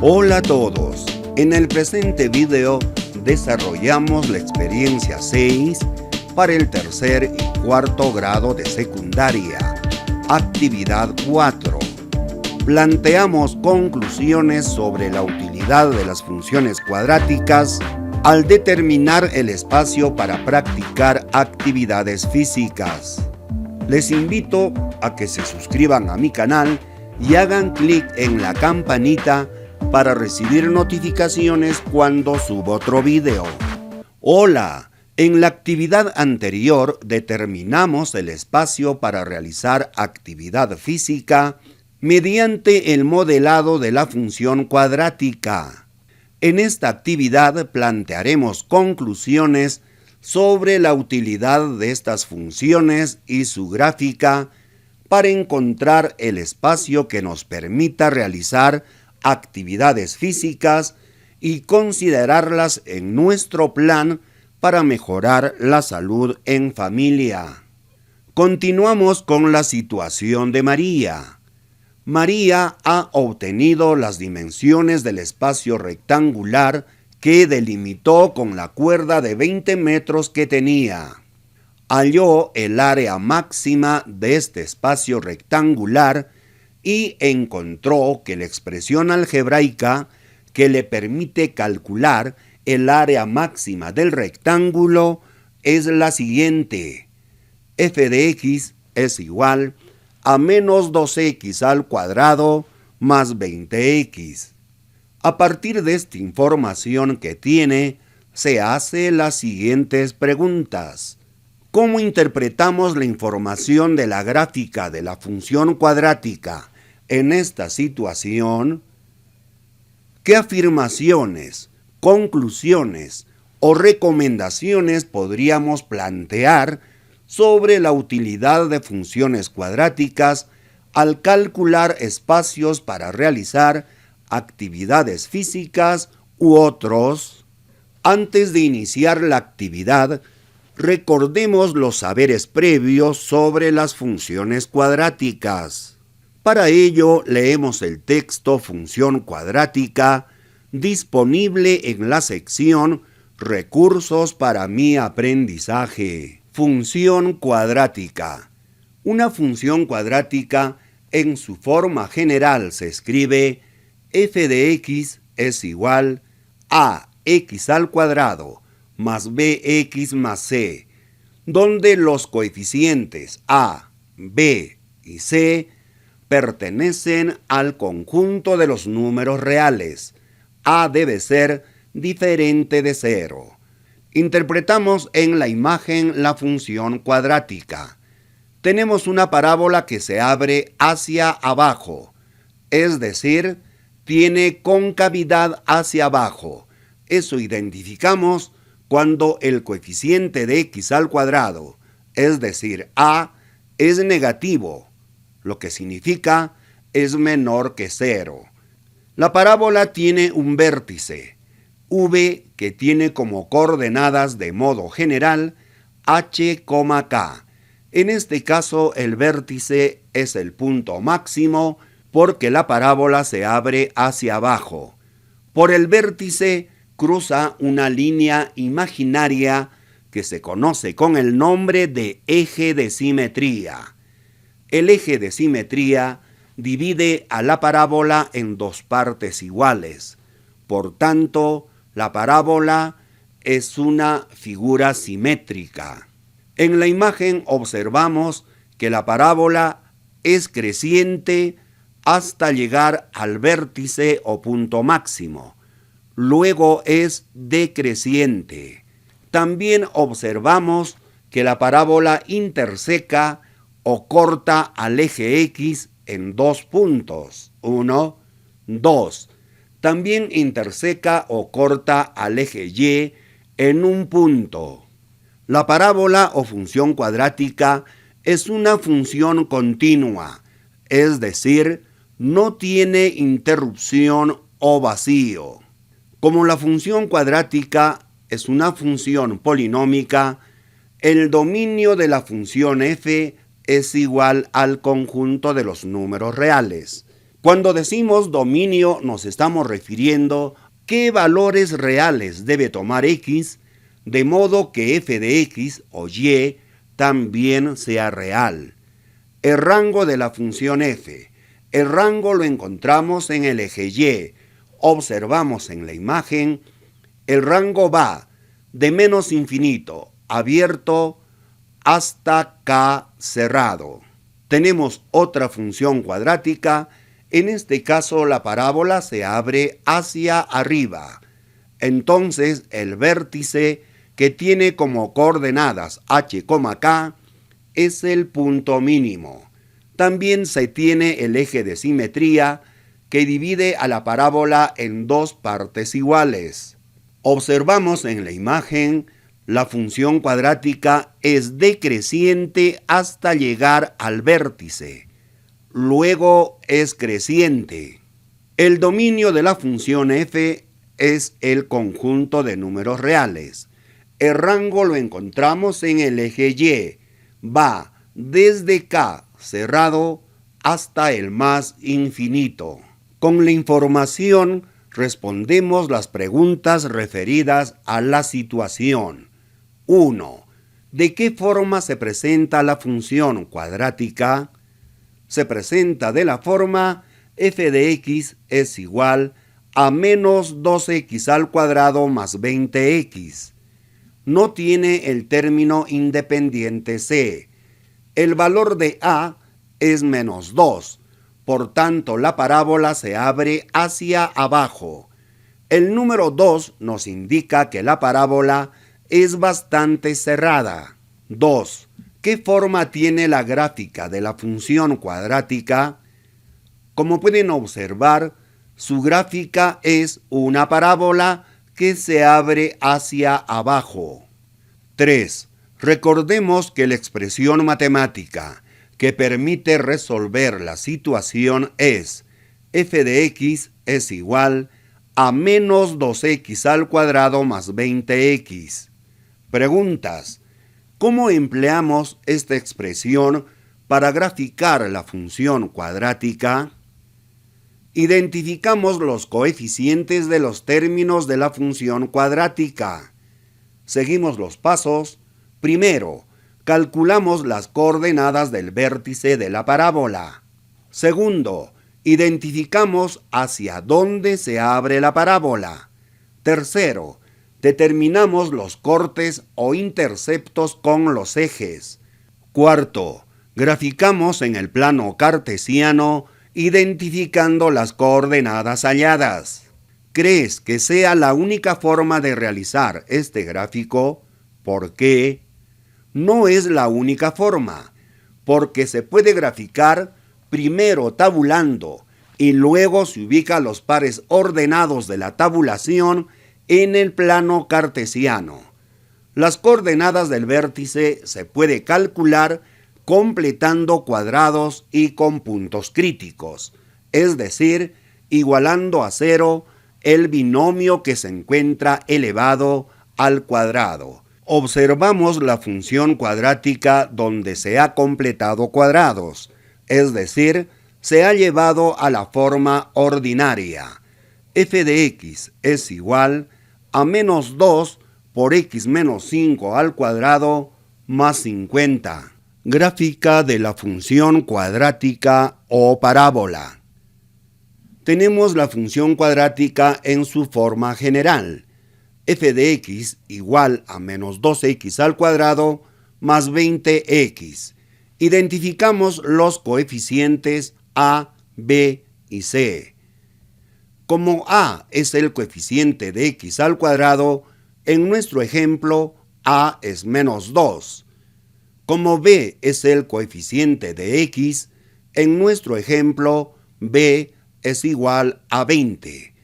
Hola a todos, en el presente video desarrollamos la experiencia 6 para el tercer y cuarto grado de secundaria, actividad 4. Planteamos conclusiones sobre la utilidad de las funciones cuadráticas al determinar el espacio para practicar actividades físicas. Les invito a que se suscriban a mi canal y hagan clic en la campanita para recibir notificaciones cuando subo otro video. Hola, en la actividad anterior determinamos el espacio para realizar actividad física mediante el modelado de la función cuadrática. En esta actividad plantearemos conclusiones sobre la utilidad de estas funciones y su gráfica para encontrar el espacio que nos permita realizar actividades físicas y considerarlas en nuestro plan para mejorar la salud en familia. Continuamos con la situación de María. María ha obtenido las dimensiones del espacio rectangular que delimitó con la cuerda de 20 metros que tenía. Halló el área máxima de este espacio rectangular y encontró que la expresión algebraica que le permite calcular el área máxima del rectángulo es la siguiente. F de x es igual a menos 2x al cuadrado más 20x. A partir de esta información que tiene, se hace las siguientes preguntas. ¿Cómo interpretamos la información de la gráfica de la función cuadrática en esta situación? ¿Qué afirmaciones, conclusiones o recomendaciones podríamos plantear sobre la utilidad de funciones cuadráticas al calcular espacios para realizar actividades físicas u otros? Antes de iniciar la actividad, recordemos los saberes previos sobre las funciones cuadráticas. Para ello, leemos el texto Función cuadrática disponible en la sección Recursos para mi aprendizaje. Función cuadrática. Una función cuadrática en su forma general se escribe f de x es igual a x al cuadrado más bx más c, donde los coeficientes a, b y c pertenecen al conjunto de los números reales. A debe ser diferente de 0. Interpretamos en la imagen la función cuadrática. Tenemos una parábola que se abre hacia abajo, es decir, tiene concavidad hacia abajo. Eso identificamos cuando el coeficiente de x al cuadrado, es decir, a, es negativo, lo que significa es menor que 0. La parábola tiene un vértice, v, que tiene como coordenadas de modo general h, k. En este caso el vértice es el punto máximo porque la parábola se abre hacia abajo. Por el vértice cruza una línea imaginaria que se conoce con el nombre de eje de simetría. El eje de simetría divide a la parábola en dos partes iguales. Por tanto, la parábola es una figura simétrica. En la imagen observamos que la parábola es creciente hasta llegar al vértice o punto máximo. Luego es decreciente. También observamos que la parábola interseca o corta al eje X en 2 puntos. 1, 2. También interseca o corta al eje Y en un punto. La parábola o función cuadrática es una función continua, es decir, no tiene interrupción o vacío. Como la función cuadrática es una función polinómica, el dominio de la función f es igual al conjunto de los números reales. Cuando decimos dominio nos estamos refiriendo qué valores reales debe tomar X, de modo que f de X o Y también sea real. El rango de la función f. El rango lo encontramos en el eje Y. Observamos en la imagen, el rango va de menos infinito, abierto, hasta K cerrado. Tenemos otra función cuadrática. En este caso la parábola se abre hacia arriba. Entonces el vértice que tiene como coordenadas h, k es el punto mínimo. También se tiene el eje de simetría que divide a la parábola en dos partes iguales. Observamos en la imagen, la función cuadrática es decreciente hasta llegar al vértice. Luego es creciente. El dominio de la función f es el conjunto de números reales. El rango lo encontramos en el eje Y. Va desde K cerrado hasta el más infinito. Con la información respondemos las preguntas referidas a la situación. 1. ¿De qué forma se presenta la función cuadrática? Se presenta de la forma f de x es igual a menos 2x al cuadrado más 20x. No tiene el término independiente c. El valor de a es menos 2. Por tanto, la parábola se abre hacia abajo. El número 2 nos indica que la parábola es bastante cerrada. 2. ¿Qué forma tiene la gráfica de la función cuadrática? Como pueden observar, su gráfica es una parábola que se abre hacia abajo. 3. Recordemos que la expresión matemática que permite resolver la situación es f de x es igual a menos 2x al cuadrado más 20x. Preguntas. ¿Cómo empleamos esta expresión para graficar la función cuadrática? Identificamos los coeficientes de los términos de la función cuadrática. Seguimos los pasos. Primero, calculamos las coordenadas del vértice de la parábola. Segundo, identificamos hacia dónde se abre la parábola. Tercero, determinamos los cortes o interceptos con los ejes. Cuarto, graficamos en el plano cartesiano identificando las coordenadas halladas. ¿Crees que sea la única forma de realizar este gráfico? ¿Por qué? No es la única forma, porque se puede graficar primero tabulando y luego se ubica los pares ordenados de la tabulación en el plano cartesiano. Las coordenadas del vértice se puede calcular completando cuadrados y con puntos críticos, es decir, igualando a 0 el binomio que se encuentra elevado al cuadrado. Observamos la función cuadrática donde se ha completado cuadrados, es decir, se ha llevado a la forma ordinaria. F de x es igual a menos 2 por x menos 5 al cuadrado más 50. Gráfica de la función cuadrática o parábola. Tenemos la función cuadrática en su forma general. F de x igual a menos 2x al cuadrado más 20x. Identificamos los coeficientes a, b y c. Como a es el coeficiente de x al cuadrado, en nuestro ejemplo a es menos 2. Como b es el coeficiente de x, en nuestro ejemplo b es igual a 20.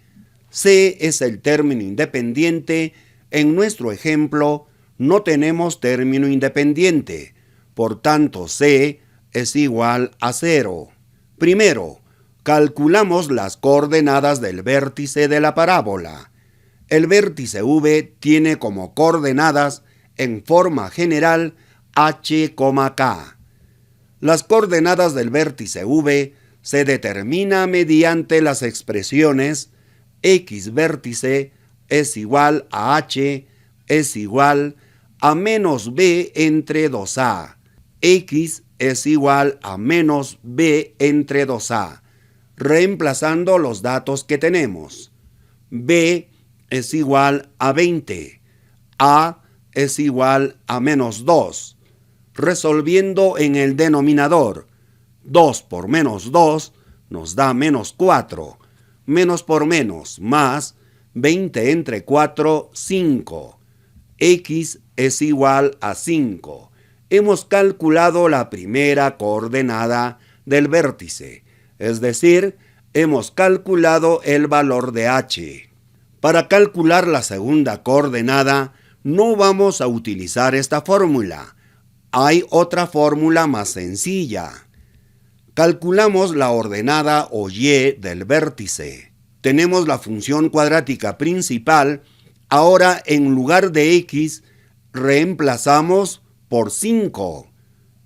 C es el término independiente. En nuestro ejemplo no tenemos término independiente. Por tanto, C es igual a 0. Primero, calculamos las coordenadas del vértice de la parábola. El vértice V tiene como coordenadas, en forma general, h, k. Las coordenadas del vértice V se determina mediante las expresiones x vértice es igual a h es igual a menos b entre 2a. X es igual a menos b entre 2a, reemplazando los datos que tenemos. B es igual a 20, a es igual a menos 2, resolviendo en el denominador. 2 por menos 2 nos da menos 4, menos por menos, más 20 entre 4, 5. X es igual a 5. Hemos calculado la primera coordenada del vértice, es decir, hemos calculado el valor de h. Para calcular la segunda coordenada, no vamos a utilizar esta fórmula. Hay otra fórmula más sencilla. Calculamos la ordenada o y del vértice. Tenemos la función cuadrática principal. Ahora, en lugar de x, reemplazamos por 5.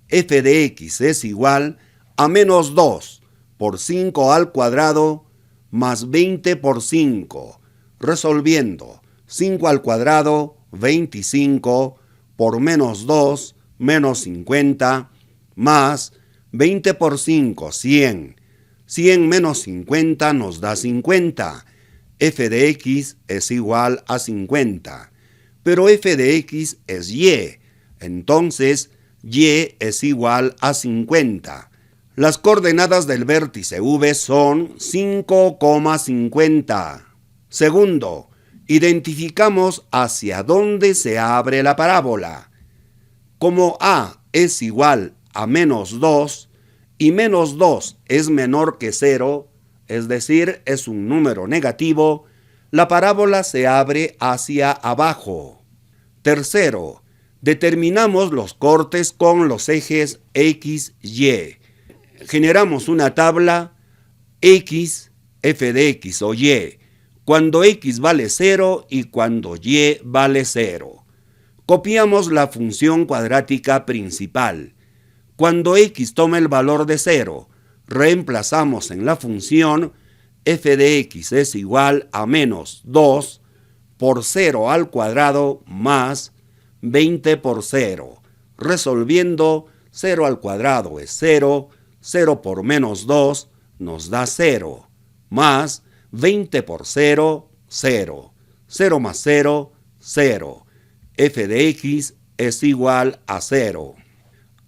F de x es igual a menos 2 por 5 al cuadrado más 20 por 5. Resolviendo, 5 al cuadrado, 25, por menos 2, menos 50, más 20 por 5, 100. 100 menos 50 nos da 50. F de x es igual a 50. Pero f de x es y. Entonces, y es igual a 50. Las coordenadas del vértice V son 5,50. Segundo, identificamos hacia dónde se abre la parábola. Como a es igual a menos 2 y menos 2 es menor que 0, es decir, es un número negativo, la parábola se abre hacia abajo. Tercero, determinamos los cortes con los ejes X, Y. Generamos una tabla X, f de X o Y, cuando X vale 0 y cuando Y vale 0. Copiamos la función cuadrática principal. Cuando X toma el valor de 0, reemplazamos en la función f de X es igual a menos 2 por 0 al cuadrado más 20 por 0. Resolviendo, 0 al cuadrado es 0, 0 por menos 2 nos da 0, más 20 por 0, 0. 0 más 0, 0. F de X es igual a 0.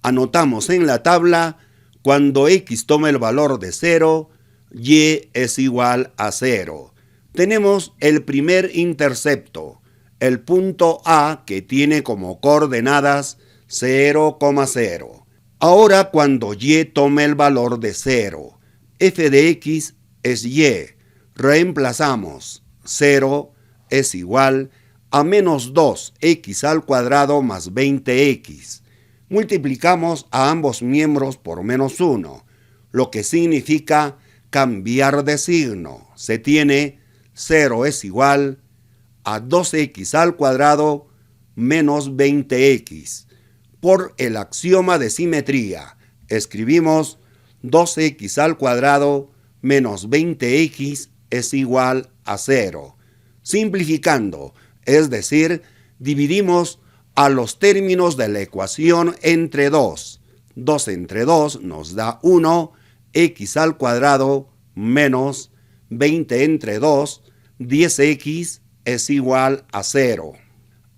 Anotamos en la tabla, cuando X toma el valor de 0, Y es igual a 0. Tenemos el primer intercepto, el punto A, que tiene como coordenadas 0,0. Ahora, cuando Y tome el valor de 0, f de X es Y. Reemplazamos. 0 es igual a menos 2x al cuadrado más 20x. Multiplicamos a ambos miembros por menos 1, lo que significa cambiar de signo. Se tiene 0 es igual a 2x al cuadrado menos 20x. Por el axioma de simetría, escribimos 2x al cuadrado menos 20x es igual a 0. Simplificando, es decir, dividimos a los términos de la ecuación entre 2. 2 entre 2 nos da 1, x al cuadrado menos 20 entre 2, 10x es igual a 0.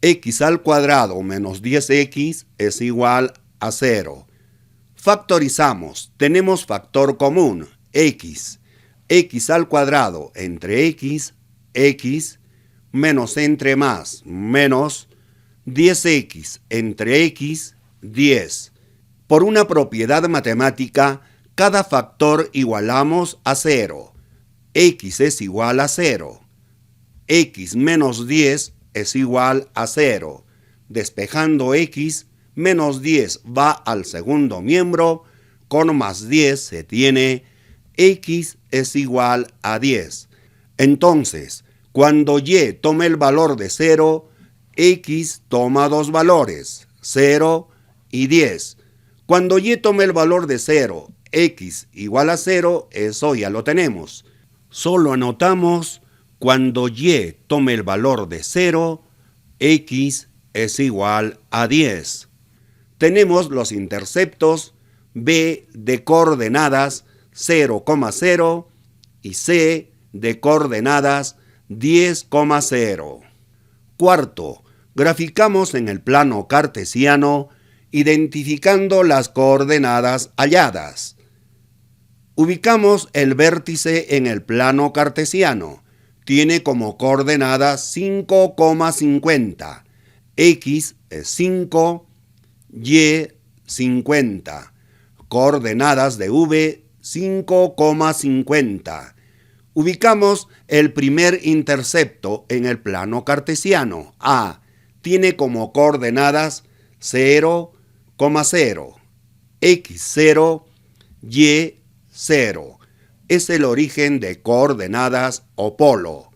X al cuadrado menos 10x es igual a 0. Factorizamos. Tenemos factor común, x. X al cuadrado entre x, x, menos entre más, menos 10x entre x, 10. Por una propiedad matemática, cada factor igualamos a 0. X es igual a 0. X menos 10 es igual a 0. Despejando x, menos 10 va al segundo miembro, con más 10 se tiene x es igual a 10. Entonces, cuando y tome el valor de 0, x toma dos valores, 0 y 10. Cuando y tome el valor de 0, x igual a 0, eso ya lo tenemos. Solo anotamos cuando y tome el valor de 0, x es igual a 10. Tenemos los interceptos b de coordenadas 0,0 y c de coordenadas 10,0. Cuarto, graficamos en el plano cartesiano identificando las coordenadas halladas. Ubicamos el vértice en el plano cartesiano. Tiene como coordenadas 5,50. X es 5, Y 50. Coordenadas de V 5,50. Ubicamos el primer intercepto en el plano cartesiano. A tiene como coordenadas 0,0. X 0, Y 0. Es el origen de coordenadas o polo.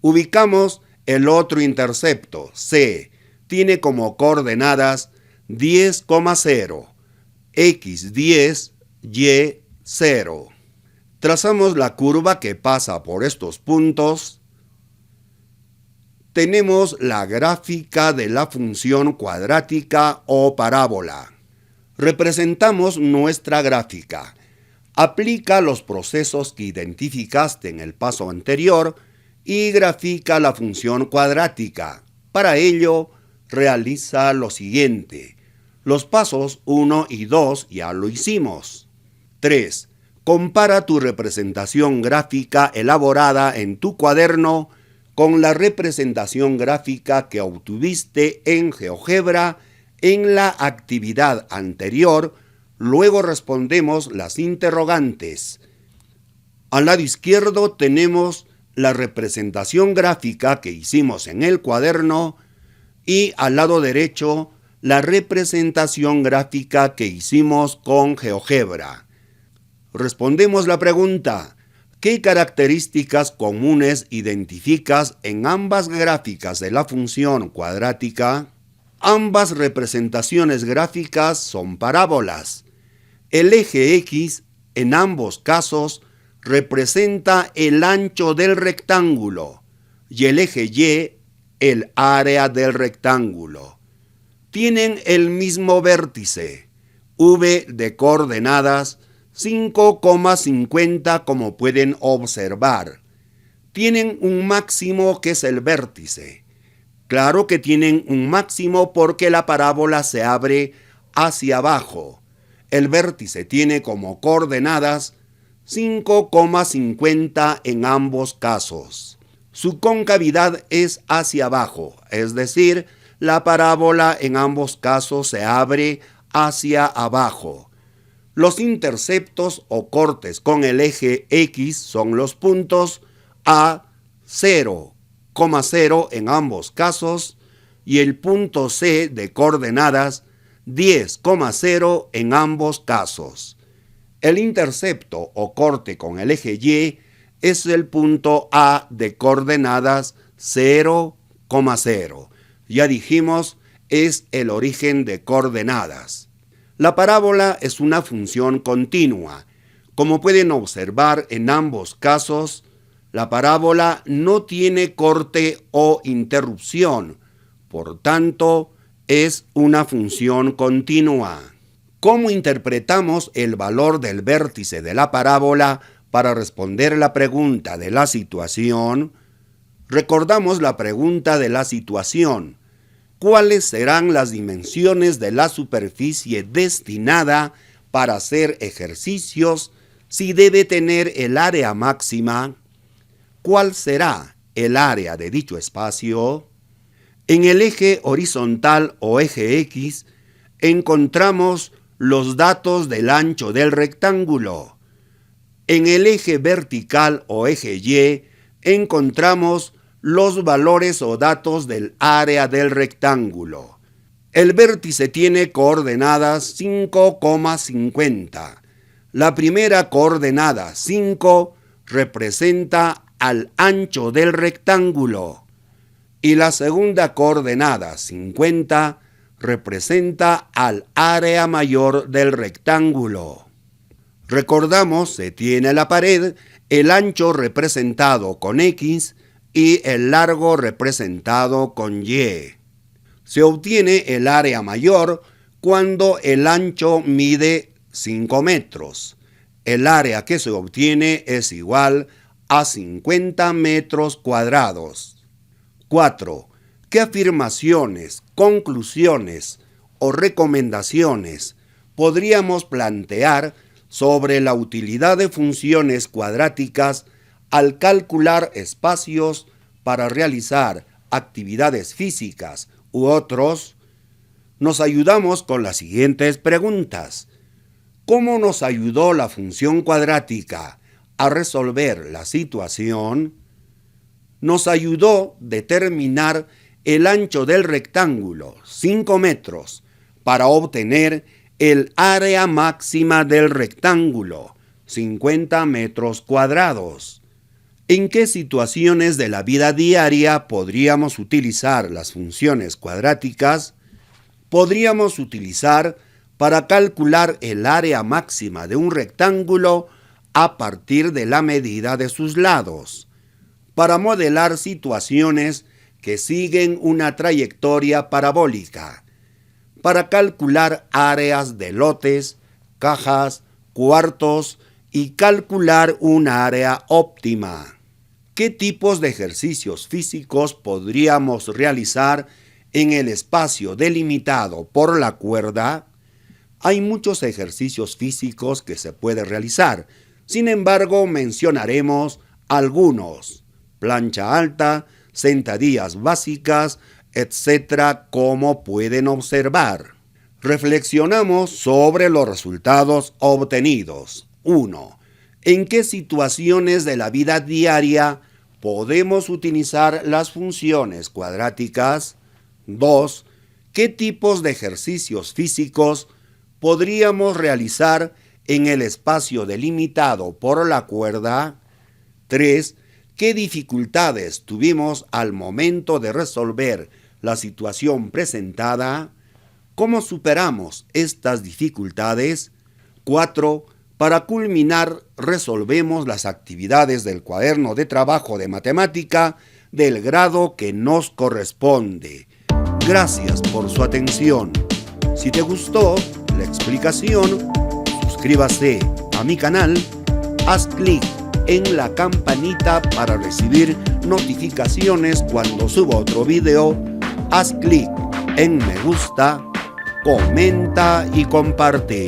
Ubicamos el otro intercepto, C. Tiene como coordenadas 10,0. X 10, Y 0. Trazamos la curva que pasa por estos puntos. Tenemos la gráfica de la función cuadrática o parábola. Representamos nuestra gráfica. Aplica los procesos que identificaste en el paso anterior y grafica la función cuadrática. Para ello, realiza lo siguiente. Los pasos 1 y 2 ya lo hicimos. 3. Compara tu representación gráfica elaborada en tu cuaderno con la representación gráfica que obtuviste en GeoGebra en la actividad anterior. Luego respondemos las interrogantes. Al lado izquierdo tenemos la representación gráfica que hicimos en el cuaderno y al lado derecho la representación gráfica que hicimos con GeoGebra. Respondemos la pregunta: ¿qué características comunes identificas en ambas gráficas de la función cuadrática? Ambas representaciones gráficas son parábolas. El eje X, en ambos casos, representa el ancho del rectángulo y el eje Y, el área del rectángulo. Tienen el mismo vértice, V de coordenadas 5,50 como pueden observar. Tienen un máximo que es el vértice. Claro que tienen un máximo porque la parábola se abre hacia abajo. El vértice tiene como coordenadas 5,50 en ambos casos. Su concavidad es hacia abajo, es decir, la parábola en ambos casos se abre hacia abajo. Los interceptos o cortes con el eje X son los puntos A 0,0 en ambos casos y el punto C de coordenadas 10,0 en ambos casos. El intercepto o corte con el eje Y es el punto A de coordenadas 0,0. Ya dijimos, es el origen de coordenadas. La parábola es una función continua. Como pueden observar en ambos casos, la parábola no tiene corte o interrupción. Por tanto, es una función continua. ¿Cómo interpretamos el valor del vértice de la parábola para responder la pregunta de la situación? Recordamos la pregunta de la situación. ¿Cuáles serán las dimensiones de la superficie destinada para hacer ejercicios si debe tener el área máxima? ¿Cuál será el área de dicho espacio? En el eje horizontal o eje X encontramos los datos del ancho del rectángulo. En el eje vertical o eje Y encontramos los valores o datos del área del rectángulo. El vértice tiene coordenadas 5,50. La primera coordenada 5 representa al ancho del rectángulo y la segunda coordenada 50 representa al área mayor del rectángulo. Recordamos, se tiene la pared, el ancho representado con X y el largo representado con Y. Se obtiene el área mayor cuando el ancho mide 5 metros. El área que se obtiene es igual a 50 metros cuadrados. 4. ¿Qué afirmaciones, conclusiones o recomendaciones podríamos plantear sobre la utilidad de funciones cuadráticas al calcular espacios para realizar actividades físicas u otros? Nos ayudamos con las siguientes preguntas. ¿Cómo nos ayudó la función cuadrática a resolver la situación? Nos ayudó a determinar el ancho del rectángulo, 5 metros, para obtener el área máxima del rectángulo, 50 metros cuadrados. ¿En qué situaciones de la vida diaria podríamos utilizar las funciones cuadráticas? Podríamos utilizar para calcular el área máxima de un rectángulo a partir de la medida de sus lados, para modelar situaciones que siguen una trayectoria parabólica, para calcular áreas de lotes, cajas, cuartos y calcular un área óptima. ¿Qué tipos de ejercicios físicos podríamos realizar en el espacio delimitado por la cuerda? Hay muchos ejercicios físicos que se pueden realizar. Sin embargo, mencionaremos algunos: plancha alta, sentadillas básicas, etc., como pueden observar. Reflexionamos sobre los resultados obtenidos. 1. ¿En qué situaciones de la vida diaria podemos utilizar las funciones cuadráticas? 2. ¿Qué tipos de ejercicios físicos podríamos realizar en el espacio delimitado por la cuerda? 3. ¿Qué dificultades tuvimos al momento de resolver la situación presentada? ¿Cómo superamos estas dificultades? 4. Para culminar, resolvemos las actividades del cuaderno de trabajo de matemática del grado que nos corresponde. Gracias por su atención. Si te gustó la explicación, suscríbase a mi canal, haz clic en la campanita para recibir notificaciones cuando suba otro video, haz clic en me gusta, comenta y comparte.